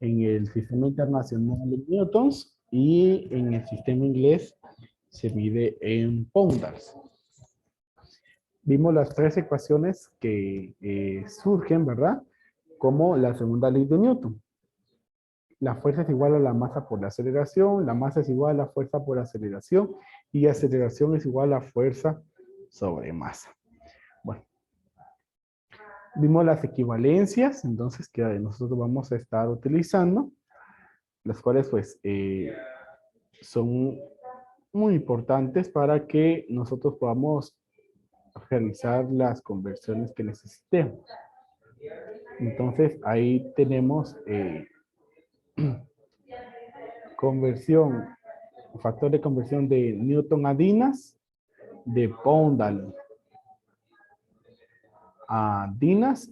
En el sistema internacional en newtons y en el sistema inglés se mide en pounds. Vimos las tres ecuaciones que surgen, ¿verdad? Como la segunda ley de Newton. La fuerza es igual a la masa por la aceleración, la masa es igual a la fuerza por aceleración y aceleración es igual a fuerza sobre masa. Bueno, vimos las equivalencias, entonces que nosotros vamos a estar utilizando, las cuales pues son muy importantes para que nosotros podamos realizar las conversiones que necesitemos. Entonces ahí tenemos conversión, factor de conversión de Newton a Dinas, de Pound a Dinas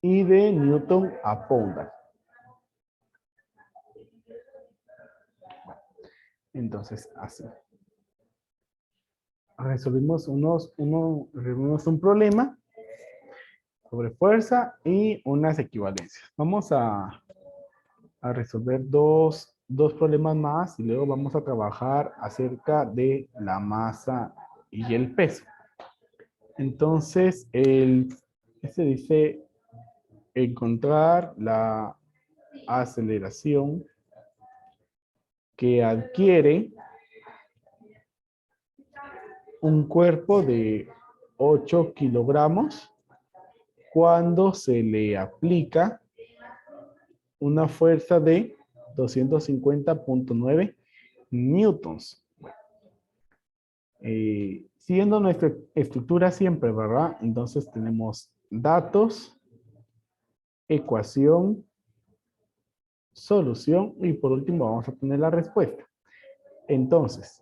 y de Newton a Pound. Entonces así. Resolvimos un problema sobre fuerza y unas equivalencias. Vamos a resolver dos problemas más y luego vamos a trabajar acerca de la masa y el peso. Entonces, este dice encontrar la aceleración que adquiere un cuerpo de 8 kilogramos cuando se le aplica una fuerza de 250.9 newtons. Siguiendo nuestra estructura siempre, ¿verdad? Entonces tenemos datos, ecuación, solución y por último vamos a tener la respuesta. Entonces,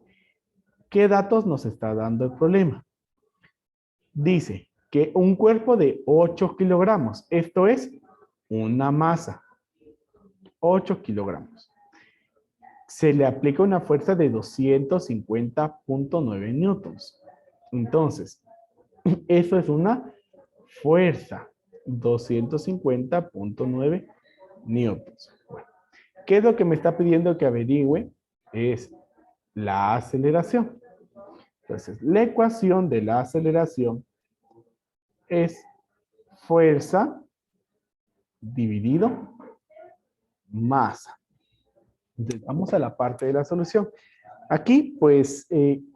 ¿qué datos nos está dando el problema? Dice que un cuerpo de 8 kilogramos, esto es una masa, 8 kilogramos. Se le aplica una fuerza de 250.9 newtons. Entonces, eso es una fuerza, 250.9 newtons. Bueno, ¿qué es lo que me está pidiendo que averigüe? Es la aceleración. Entonces, la ecuación de la aceleración es fuerza dividido masa. Entonces, vamos a la parte de la solución. Aquí, pues,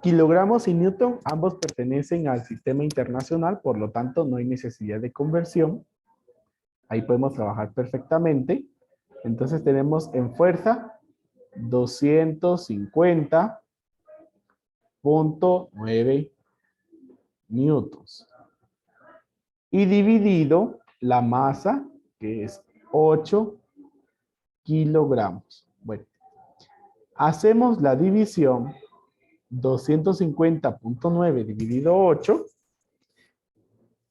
kilogramos y newton, ambos pertenecen al sistema internacional, por lo tanto, no hay necesidad de conversión. Ahí podemos trabajar perfectamente. Entonces, tenemos en fuerza 250.9 newtons. Y dividido la masa, que es 8 kilogramos. Bueno, hacemos la división 250.9 dividido 8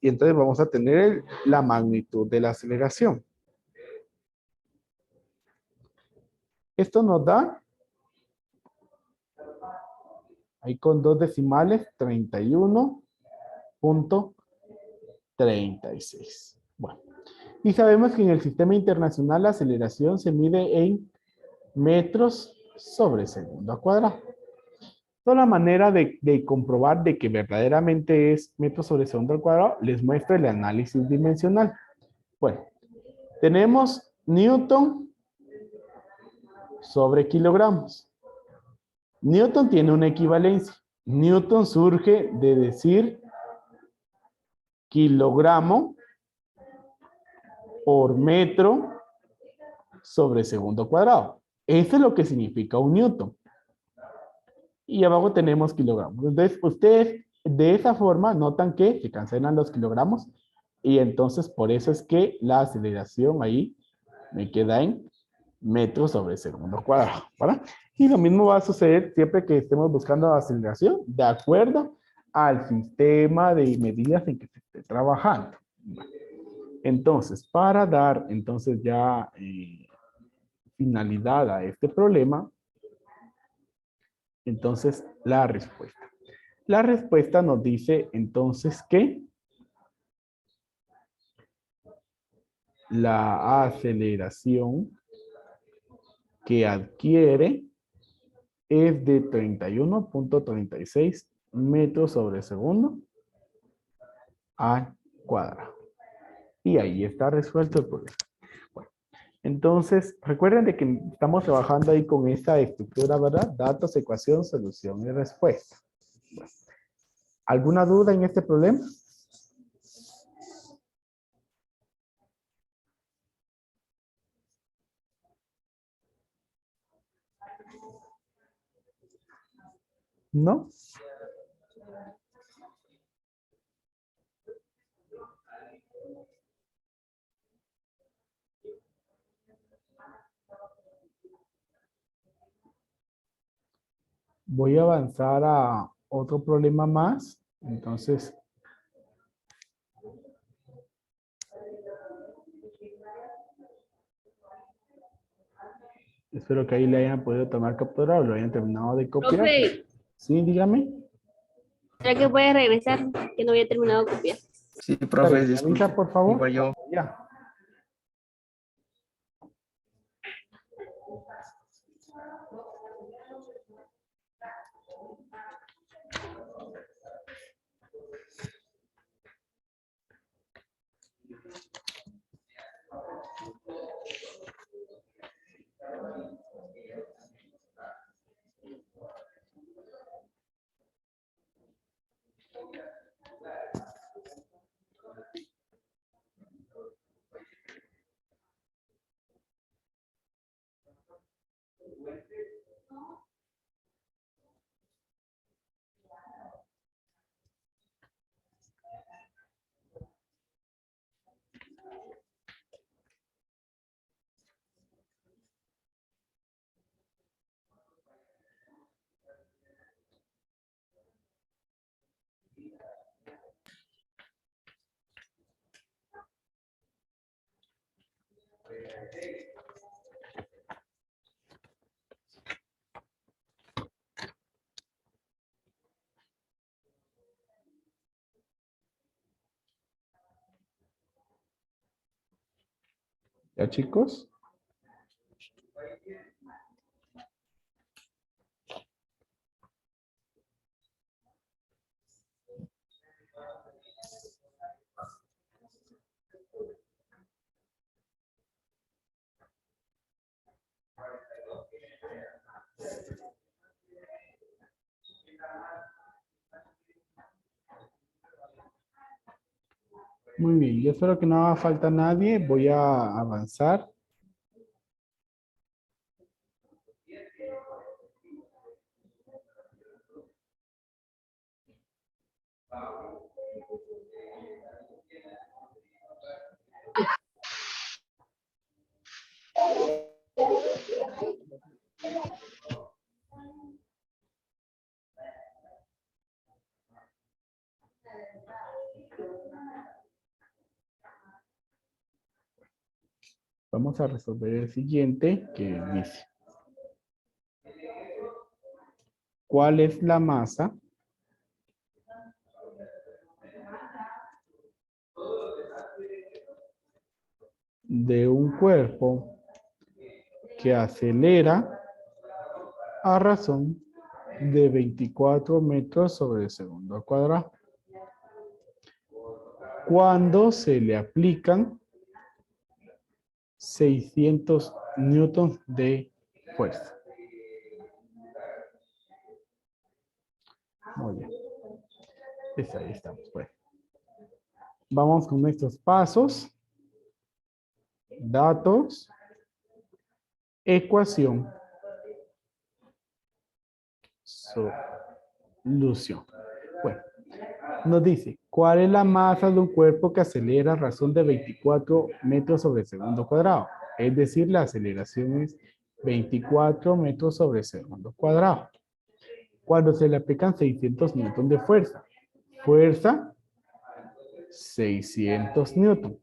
y entonces vamos a tener la magnitud de la aceleración. Esto nos da, ahí con dos decimales, 31.36. Bueno, y sabemos que en el sistema internacional la aceleración se mide en metros sobre segundo al cuadrado. Toda la manera de comprobar de que verdaderamente es metros sobre segundo al cuadrado, les muestro el análisis dimensional. Bueno, tenemos Newton sobre kilogramos. Newton tiene una equivalencia. Newton surge de decir kilogramo por metro sobre segundo cuadrado. Eso es lo que significa un Newton. Y abajo tenemos kilogramos. Entonces, ustedes de esa forma notan que se cancelan los kilogramos y entonces por eso es que la aceleración ahí me queda en metros sobre segundo cuadrado, ¿verdad? Y lo mismo va a suceder siempre que estemos buscando la aceleración de acuerdo al sistema de medidas en que se esté trabajando. Entonces, para dar entonces ya finalidad a este problema, entonces la respuesta. La respuesta nos dice entonces que la aceleración que adquiere es de 31.36 metros sobre segundo al cuadrado. Y ahí está resuelto el problema. Bueno, entonces, recuerden de que estamos trabajando ahí con esta estructura, ¿verdad? Datos, ecuación, solución y respuesta. Bueno, ¿alguna duda en este problema? ¿No? Voy a avanzar a otro problema más. Entonces, espero que ahí le hayan podido tomar captura o lo hayan terminado de copiar. Profe, Sí, dígame. ¿será que puede regresar? Que no había terminado de copiar. Sí, Está profe, bien, ¿me disculpe. avisa, por favor? Igual yo. Ya. ¿Ya, chicos? Muy bien, yo espero que no haga falta nadie. Voy a avanzar. Vamos a resolver el siguiente que dice: ¿cuál es la masa de un cuerpo que acelera a razón de 24 metros sobre el segundo al cuadrado cuando se le aplican 600 newtons de fuerza? Muy bien. Pues ahí estamos, pues. Vamos con estos pasos. Datos. Ecuación. Solución. Bueno, nos dice, ¿cuál es la masa de un cuerpo que acelera a razón de 24 metros sobre el segundo cuadrado? Es decir, la aceleración es 24 metros sobre el segundo cuadrado. Cuando se le aplican 600 newton de fuerza. Fuerza, 600 newton.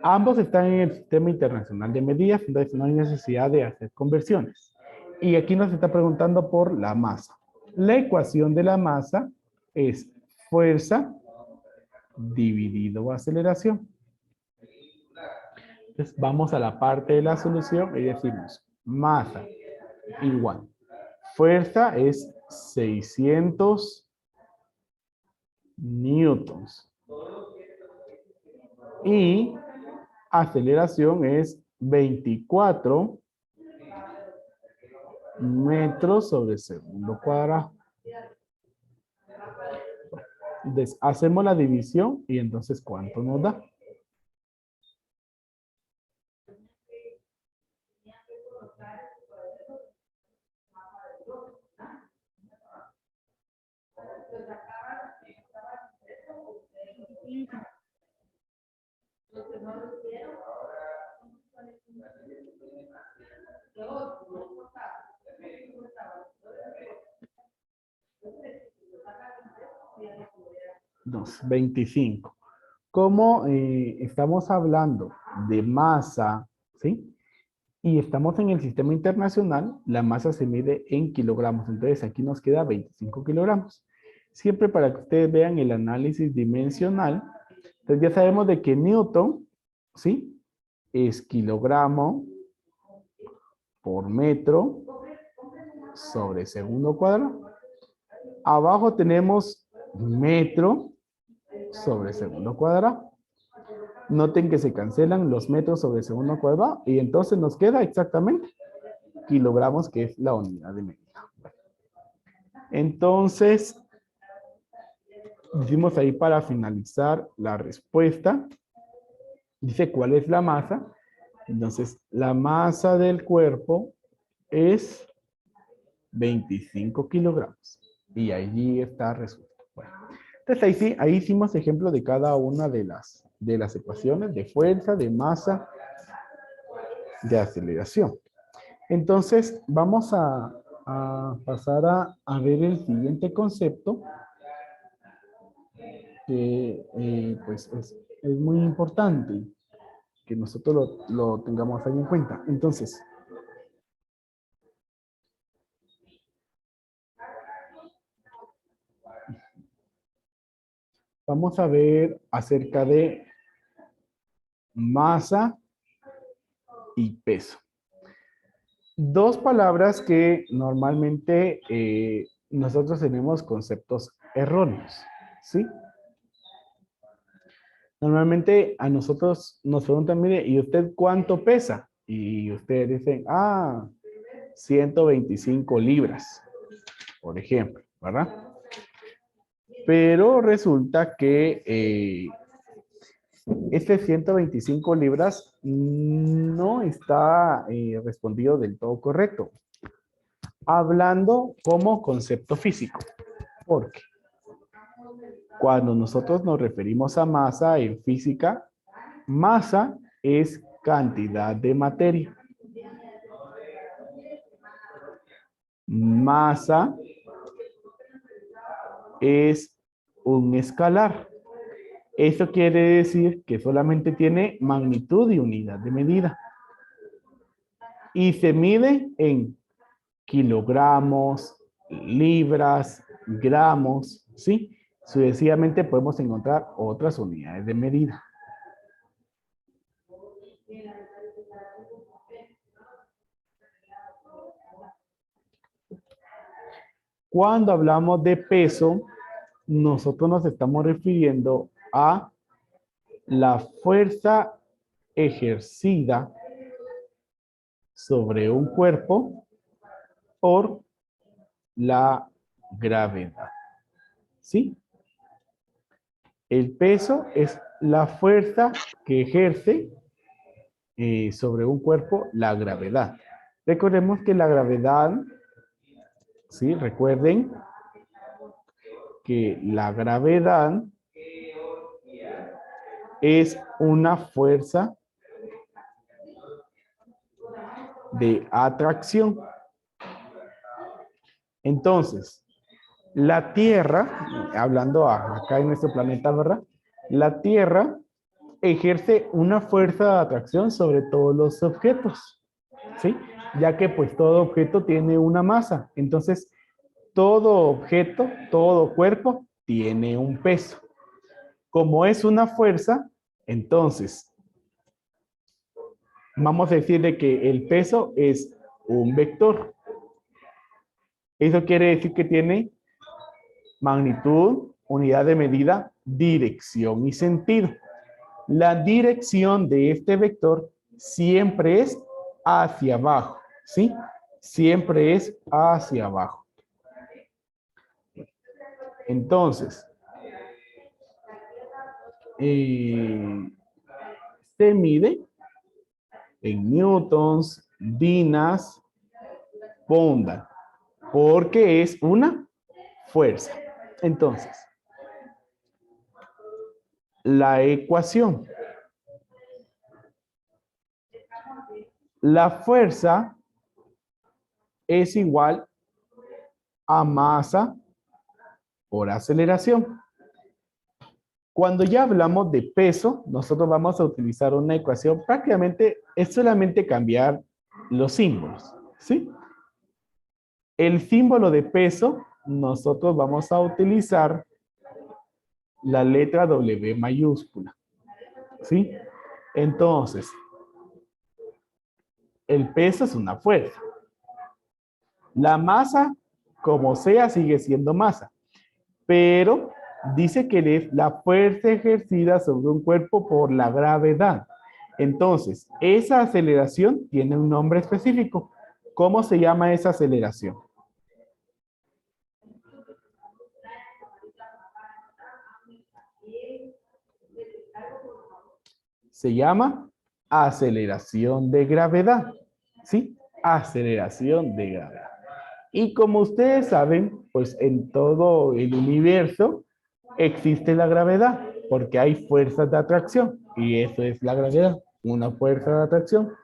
Ambos están en el sistema internacional de medidas, entonces no hay necesidad de hacer conversiones. Y aquí nos está preguntando por la masa. La ecuación de la masa es fuerza dividido aceleración. Entonces vamos a la parte de la solución y decimos, masa igual. Fuerza es 600 newtons. Y aceleración es 24 metros sobre segundo cuadrado. Entonces, hacemos la división y entonces, ¿cuánto nos da? Dos, 25. Como estamos hablando de masa, ¿sí? Y estamos en el sistema internacional, la masa se mide en kilogramos. Entonces aquí nos queda 25 kilogramos. Siempre para que ustedes vean el análisis dimensional. Entonces ya sabemos de que Newton, ¿sí? Es kilogramo por metro sobre segundo cuadrado. Abajo tenemos metro sobre segundo cuadrado. Noten que se cancelan los metros sobre segundo cuadrado y entonces nos queda exactamente kilogramos, que es la unidad de medida. Entonces, decimos ahí para finalizar la respuesta. Dice, ¿cuál es la masa? Entonces, la masa del cuerpo es 25 kilogramos. Y allí está resuelto. Bueno, entonces ahí sí, ahí hicimos ejemplo de cada una de las ecuaciones de fuerza, de masa, de aceleración. Entonces, vamos a pasar a ver el siguiente concepto, que pues es muy importante que nosotros lo tengamos ahí en cuenta. Entonces, vamos a ver acerca de masa y peso. Dos palabras que normalmente nosotros tenemos conceptos erróneos, ¿sí? Normalmente a nosotros nos preguntan, mire, ¿y usted cuánto pesa? Y ustedes dicen, 125 libras, por ejemplo, ¿verdad? Pero resulta que este 125 libras no está respondido del todo correcto. Hablando como concepto físico. Porque cuando nosotros nos referimos a masa en física, masa es cantidad de materia. Masa es un escalar. Eso quiere decir que solamente tiene magnitud y unidad de medida. Y se mide en kilogramos, libras, gramos, ¿sí? Sucesivamente podemos encontrar otras unidades de medida. Cuando hablamos de peso, nosotros nos estamos refiriendo a la fuerza ejercida sobre un cuerpo por la gravedad. ¿Sí? El peso es la fuerza que ejerce sobre un cuerpo la gravedad. Recordemos que la gravedad, ¿sí? Recuerden que la gravedad es una fuerza de atracción. Entonces, la Tierra, hablando acá en nuestro planeta, ¿verdad? La Tierra ejerce una fuerza de atracción sobre todos los objetos, ¿sí? Ya que pues todo objeto tiene una masa. Entonces, todo objeto, todo cuerpo tiene un peso. Como es una fuerza, entonces, vamos a decirle que el peso es un vector. Eso quiere decir que tiene magnitud, unidad de medida, dirección y sentido. La dirección de este vector siempre es hacia abajo, ¿sí? Siempre es hacia abajo. Entonces, se mide en newtons, dinas, pounds, porque es una fuerza. Entonces, la ecuación. La fuerza es igual a masa por aceleración. Cuando ya hablamos de peso, nosotros vamos a utilizar una ecuación. Prácticamente es solamente cambiar los símbolos, ¿sí? El símbolo de peso, nosotros vamos a utilizar la letra W mayúscula, ¿sí? Entonces, el peso es una fuerza. La masa, como sea, sigue siendo masa. Pero dice que es la fuerza ejercida sobre un cuerpo por la gravedad. Entonces, esa aceleración tiene un nombre específico. ¿Cómo se llama esa aceleración? Se llama aceleración de gravedad. ¿Sí? Aceleración de gravedad. Y como ustedes saben, pues en todo el universo existe la gravedad, porque hay fuerzas de atracción, y eso es la gravedad, una fuerza de atracción.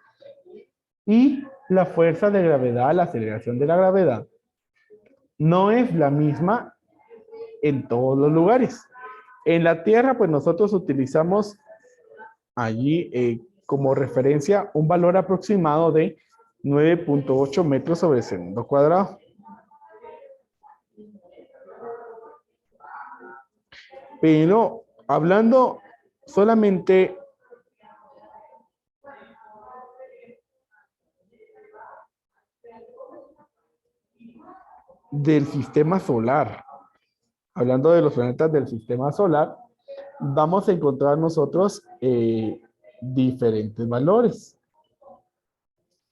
Y la fuerza de gravedad, la aceleración de la gravedad, no es la misma en todos los lugares. En la Tierra, pues nosotros utilizamos allí como referencia un valor aproximado de 9.8 metros sobre segundo cuadrado. Pero hablando solamente del sistema solar, hablando de los planetas del sistema solar, vamos a encontrar nosotros diferentes valores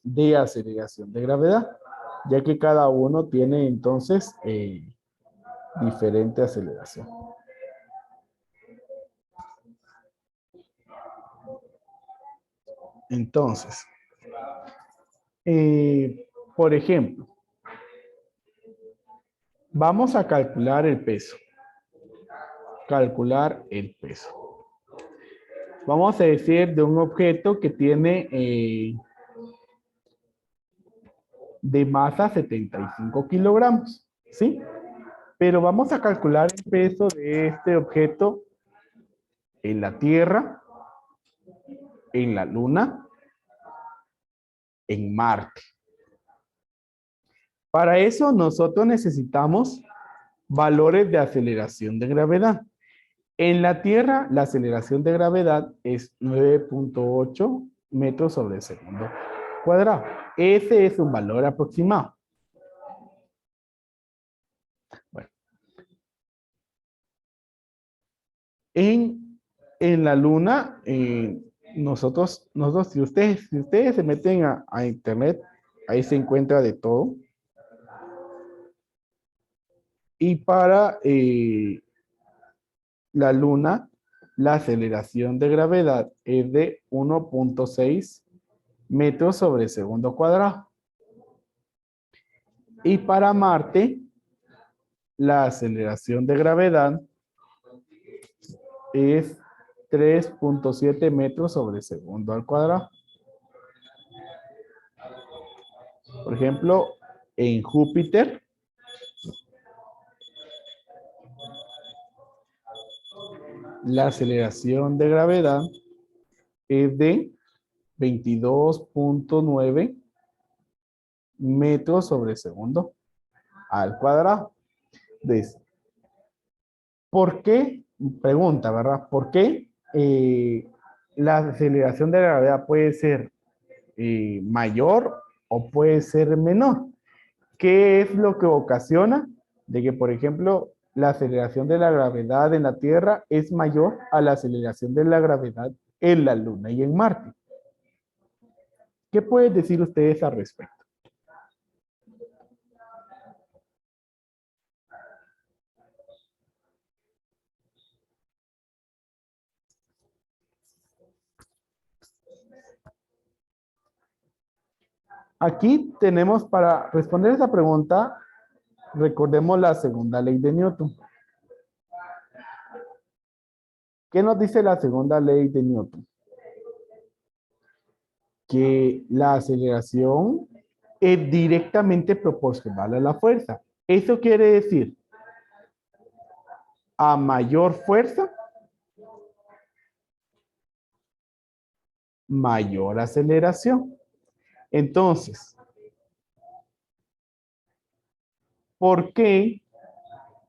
de aceleración de gravedad, ya que cada uno tiene entonces diferente aceleración. Entonces, por ejemplo, vamos a calcular el peso. Calcular el peso. Vamos a decir de un objeto que tiene de masa 75 kilogramos, ¿sí? Pero vamos a calcular el peso de este objeto en la Tierra, en la Luna, en Marte. Para eso nosotros necesitamos valores de aceleración de gravedad. En la Tierra, la aceleración de gravedad es 9.8 metros sobre segundo cuadrado. Ese es un valor aproximado. Bueno. En la Luna, nosotros si ustedes se meten a internet, ahí se encuentra de todo. Y para la Luna, la aceleración de gravedad es de 1.6 metros sobre segundo cuadrado. Y para Marte, la aceleración de gravedad es 3.7 metros sobre segundo al cuadrado. Por ejemplo, en Júpiter, la aceleración de gravedad es de 22.9 metros sobre segundo al cuadrado. Entonces, ¿por qué? Pregunta, ¿verdad? ¿Por qué la aceleración de la gravedad puede ser mayor o puede ser menor. ¿Qué es lo que ocasiona de que, por ejemplo, la aceleración de la gravedad en la Tierra es mayor a la aceleración de la gravedad en la Luna y en Marte? ¿Qué pueden decir ustedes al respecto? Aquí tenemos para responder esa pregunta, recordemos la segunda ley de Newton. ¿Qué nos dice la segunda ley de Newton? Que la aceleración es directamente proporcional a la fuerza. Eso quiere decir, a mayor fuerza, mayor aceleración. Entonces, ¿por qué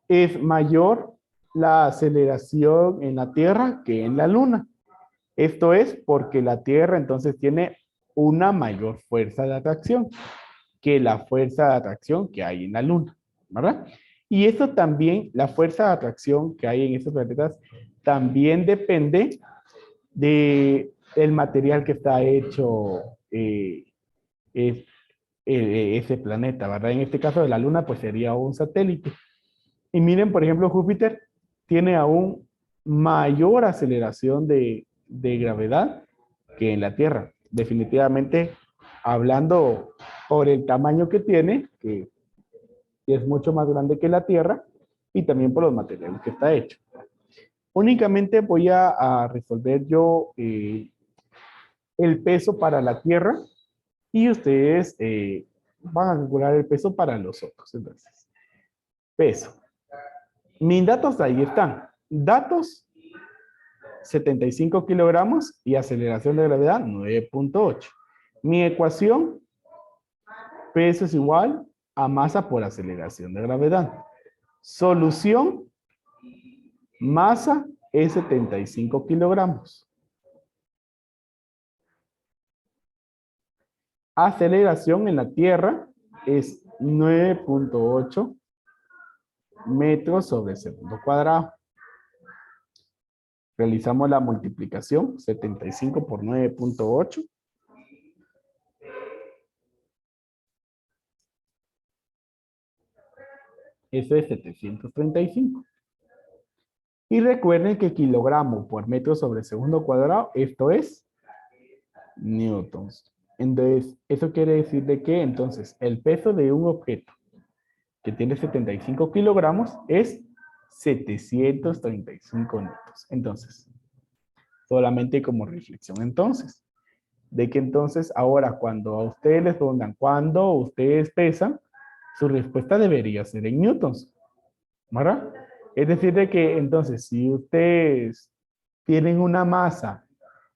es mayor la aceleración en la Tierra que en la Luna? Esto es porque la Tierra entonces tiene una mayor fuerza de atracción que la fuerza de atracción que hay en la Luna, ¿verdad? Y eso también, la fuerza de atracción que hay en estos planetas, también depende del material que está hecho es- ese planeta, ¿verdad? En este caso de la Luna, pues sería un satélite. Y miren, por ejemplo, Júpiter tiene aún mayor aceleración de gravedad que en la Tierra. Definitivamente, hablando por el tamaño que tiene, que es mucho más grande que la Tierra, y también por los materiales que está hecho. Únicamente voy a resolver yo el peso para la Tierra y ustedes van a calcular el peso para los otros. Entonces, peso. Mis datos ahí están. Datos, 75 kilogramos y aceleración de gravedad, 9.8. Mi ecuación, peso es igual a masa por aceleración de gravedad. Solución, masa es 75 kilogramos. Aceleración en la Tierra es 9.8 metros sobre segundo cuadrado. Realizamos la multiplicación, 75 por 9.8. Eso es 735. Y recuerden que kilogramo por metro sobre segundo cuadrado, esto es newtons. Entonces, eso quiere decir de que entonces el peso de un objeto que tiene 75 kilogramos es 735 newtons. Entonces, solamente como reflexión entonces, de que entonces ahora cuando a ustedes les pongan cuando ustedes pesan, su respuesta debería ser en newtons, ¿verdad? Es decir, de que entonces si ustedes tienen una masa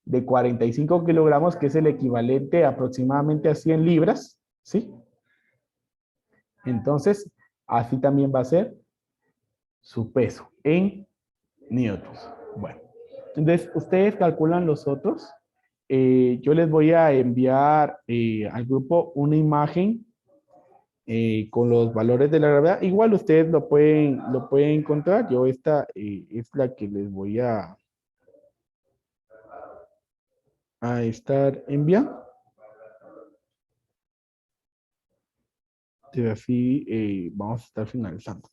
de 45 kilogramos, que es el equivalente aproximadamente a 100 libras, ¿sí? Entonces, así también va a ser su peso en newtons. Bueno, entonces ustedes calculan los otros. Yo les voy a enviar al grupo una imagen con los valores de la gravedad. Igual ustedes lo pueden encontrar. Yo esta es la que les voy a estar enviando. Y así vamos a estar finalizando.